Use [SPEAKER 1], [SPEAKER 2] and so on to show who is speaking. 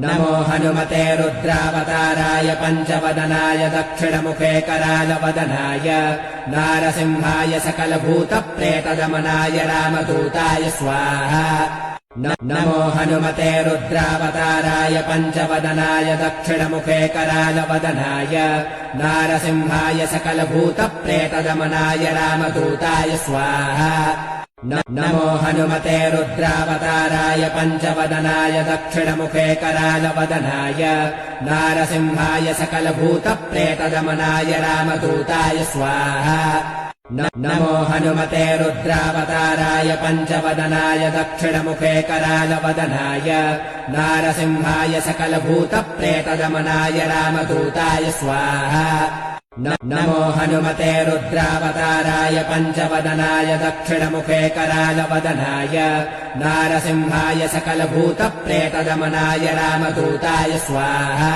[SPEAKER 1] नमो हनुमते रुद्रावताराय पञ्चवदनाय दक्षिणमुखे करालवदनाय नारसिंहाय सकलभूतप्रेतदमनाय रामदूताय स्वाहा नमो हनुमते रुद्रावताराय पञ्चवदनाय दक्षिणमुखे करालवदनाय नारसिंहाय सकलभूतप्रेतदमनाय रामदूताय स्वाहा नमो हनुमते रुद्रावताराय पञ्चवदनाय दक्षिणमुखे करालवदनाय नारसिंहाय सकलभूतप्रेतदमनाय रामदूताय स्वाहा नमो हनुमते रुद्रावताराय पञ्चवदनाय दक्षिणमुखे करालवदनाय नारसिंहाय सकलभूतप्रेतदमनाय रामदूताय स्वाहा नमो हनुमते रुद्रावताराय पञ्चवदनाय दक्षिणमुखे करालवदनाय नारसिंहाय सकलभूतप्रेतदमनाय रामदूताय स्वाहा